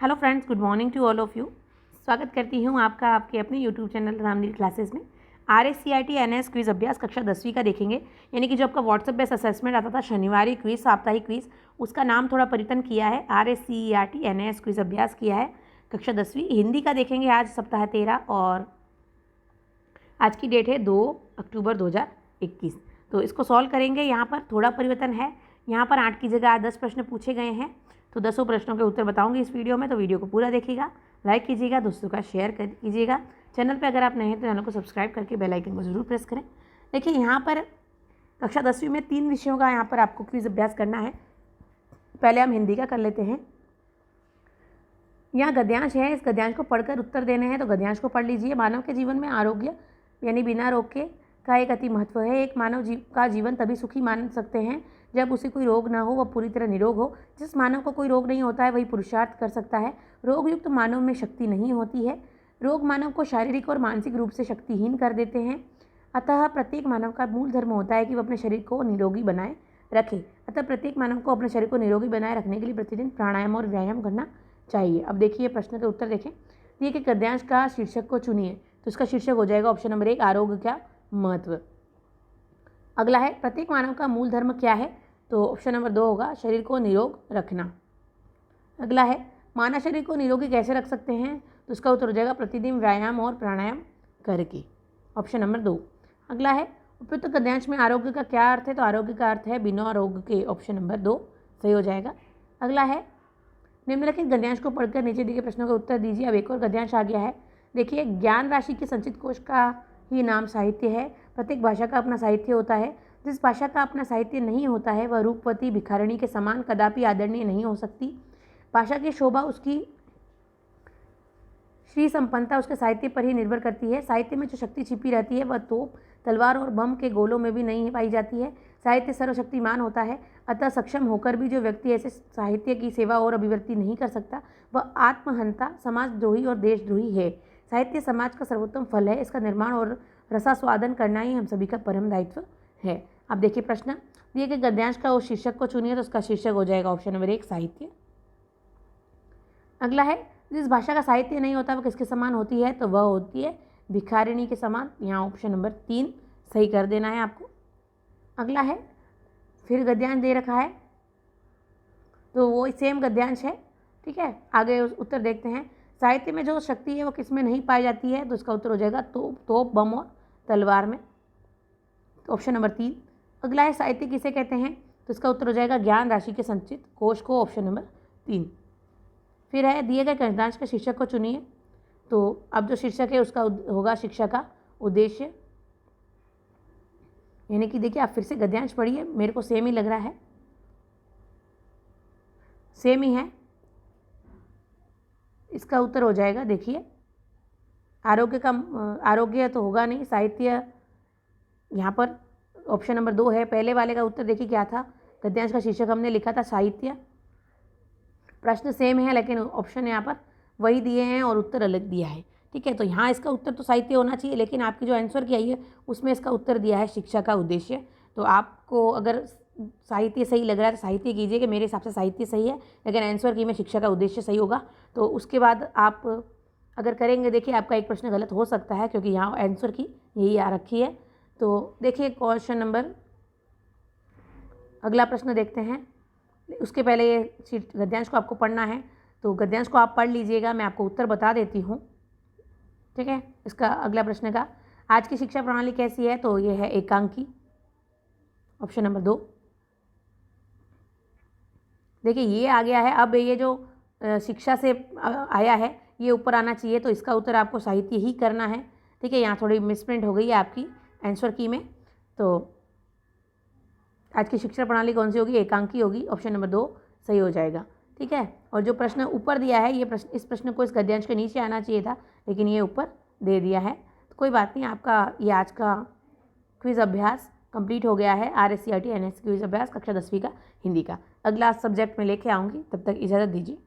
Hello friends, good morning to all of you. स्वागत करती हूँ आपका आपके अपने यूट्यूब चैनल रामनील क्लासेस में। RSCIT NS क्विज़ अभ्यास कक्षा 10वीं का देखेंगे, यानी कि जो आपका व्हाट्सएप बेस्ड असेसमेंट आता था शनिवारी क्विज़, साप्ताहिक क्विज़, उसका नाम थोड़ा परिवर्तन किया है, RSCIT NS क्विज़ अभ्यास किया है कक्षा 10वीं। हिंदी का देखेंगे आज सप्ताह 13 और आज की डेट है 2 अक्टूबर 2021। तो इसको सॉल्व करेंगे। यहाँ पर थोड़ा परिवर्तन है, यहाँ पर 8 की जगह 10 प्रश्न पूछे गए हैं, तो 10 प्रश्नों के उत्तर बताऊंगी इस वीडियो में। तो वीडियो को पूरा देखिएगा, लाइक कीजिएगा, दोस्तों का शेयर कीजिएगा। चैनल पे अगर आप नए हैं तो चैनल को सब्सक्राइब करके बेल आइकन को जरूर प्रेस करें। देखिए यहाँ पर कक्षा 10वीं में 3 विषयों का यहाँ पर आपको क्विज अभ्यास करना है। पहले हम हिंदी का कर लेते हैं। यहाँ गद्यांश है, इस गद्यांश को पढ़कर उत्तर देने हैं, तो गद्यांश को पढ़ लीजिए। मानव के जीवन में आरोग्य यानी बिना रोग के का एक अति महत्व है। एक मानव का जीवन तभी सुखी मान सकते हैं जब उसे कोई रोग ना हो, वह पूरी तरह निरोग हो। जिस मानव को कोई रोग नहीं होता है वही पुरुषार्थ कर सकता है। रोग युक्त मानव में शक्ति नहीं होती है। रोग मानव को शारीरिक और मानसिक रूप से शक्तिहीन कर देते हैं। अतः प्रत्येक मानव का मूल धर्म होता है कि वह अपने शरीर को निरोगी बनाए रखे। अतः प्रत्येक मानव को अपने शरीर को निरोगी बनाए रखने के लिए प्रतिदिन प्राणायाम और व्यायाम करना चाहिए। अब देखिए प्रश्न के उत्तर देखें। दिए कि गद्यांश का शीर्षक को चुनिए, तो इसका शीर्षक हो जाएगा ऑप्शन नंबर 1, आरोग्य का महत्व। अगला है प्रत्येक मानव का मूल धर्म क्या है, तो ऑप्शन नंबर 2 होगा शरीर को निरोग रखना। अगला है मानव शरीर को निरोगी कैसे रख सकते हैं, तो इसका उत्तर हो जाएगा प्रतिदिन व्यायाम और प्राणायाम करके, ऑप्शन नंबर 2। अगला है उपयुक्त गद्यांश में आरोग्य का क्या अर्थ है, तो आरोग्य का अर्थ है बिना रोग के, ऑप्शन नंबर 2 सही हो जाएगा। अगला है निम्नलिखित गद्यांश को पढ़कर नीचे दिए प्रश्नों का उत्तर दीजिए। अब एक और गद्यांश आ गया है। देखिए ज्ञान राशि के संचित कोश का ही नाम साहित्य है। प्रत्येक भाषा का अपना साहित्य होता है। जिस भाषा का अपना साहित्य नहीं होता है वह रूपवती भिखारिणी के समान कदापि आदरणीय नहीं हो सकती। भाषा की शोभा उसकी श्री संपन्नता उसके साहित्य पर ही निर्भर करती है। साहित्य में जो शक्ति छिपी रहती है वह तोप, तलवार और बम के गोलों में भी नहीं पाई जाती है। साहित्य सर्वशक्तिमान होता है, अतः सक्षम होकर भी जो व्यक्ति ऐसे साहित्य की सेवा और अभिव्यक्ति नहीं कर सकता वह आत्महंता, समाजद्रोही और देशद्रोही है। साहित्य समाज का सर्वोत्तम फल है। इसका निर्माण और रसास्वादन करना ही हम सभी का परम दायित्व है। अब देखिए प्रश्न दिए गए गद्यांश का उस शीर्षक को चुनिए, तो उसका शीर्षक हो जाएगा ऑप्शन नंबर 1, साहित्य। अगला है जिस भाषा का साहित्य नहीं होता वह किसके समान होती है, तो वह होती है भिखारिणी के समान। यहाँ ऑप्शन नंबर 3 सही कर देना है आपको। अगला है फिर गद्यांश दे रखा है, तो वो सेम गद्यांश है, ठीक है। आगे उत्तर देखते हैं। साहित्य में जो शक्ति है वो किस में नहीं पाई जाती है, तो इसका उत्तर हो जाएगा तोप, बम और तलवार में, तो ऑप्शन नंबर 3। अगला है साहित्य किसे कहते हैं, तो इसका उत्तर हो जाएगा ज्ञान राशि के संचित कोश को, ऑप्शन नंबर 3। फिर है दिए गए गद्यांश के शीर्षक को चुनिए, तो अब जो शीर्षक है उसका होगा शिक्षा का उद्देश्य। यानी कि देखिए आप फिर से गद्यांश पढ़िए, मेरे को सेम ही लग रहा है, सेम ही है। इसका उत्तर हो जाएगा देखिए आरोग्य तो होगा नहीं, साहित्य यहाँ पर ऑप्शन नंबर 2 है। पहले वाले का उत्तर देखिए क्या था, गद्यांश का शीर्षक हमने लिखा था साहित्य। प्रश्न सेम है लेकिन ऑप्शन यहाँ पर वही दिए हैं और उत्तर अलग दिया है, ठीक है। तो यहाँ इसका उत्तर तो साहित्य होना चाहिए, लेकिन आपकी जो आंसर की आई है उसमें इसका उत्तर दिया है शिक्षा का उद्देश्य। तो आपको अगर साहित्य सही लग रहा है तो साहित्य कीजिए कि मेरे हिसाब से साहित्य सही है, लेकिन आंसर की में शिक्षा का उद्देश्य सही होगा। तो उसके बाद आप अगर करेंगे, देखिए आपका एक प्रश्न गलत हो सकता है क्योंकि यहाँ आंसर की यही आ रखी है। तो देखिए क्वेश्चन नंबर, अगला प्रश्न देखते हैं। उसके पहले ये गद्यांश को आपको पढ़ना है, तो गद्यांश को आप पढ़ लीजिएगा, मैं आपको उत्तर बता देती हूँ, ठीक है। इसका अगला प्रश्न का आज की शिक्षा प्रणाली कैसी है, तो ये है एकांकी, ऑप्शन नंबर 2। देखिए ये आ गया है। अब ये जो शिक्षा से आया है ये ऊपर आना चाहिए, तो इसका उत्तर आपको साहित्य ही करना है, ठीक है। यहाँ थोड़ी मिसप्रिंट हो गई है आपकी आंसर की में। तो आज की शिक्षा प्रणाली कौन सी होगी, एकांकी होगी, ऑप्शन नंबर 2 सही हो जाएगा, ठीक है। और जो प्रश्न ऊपर दिया है ये प्रश्न, इस प्रश्न को इस गद्यांश के नीचे आना चाहिए था, लेकिन ये ऊपर दे दिया है। तो कोई बात नहीं, आपका ये आज का क्विज़ अभ्यास कंप्लीट हो गया है। RSCIT NS क्विज़ अभ्यास कक्षा 10वीं का हिंदी का। अगला सब्जेक्ट में लेके आऊँगी, तब तक इजाज़त दीजिए।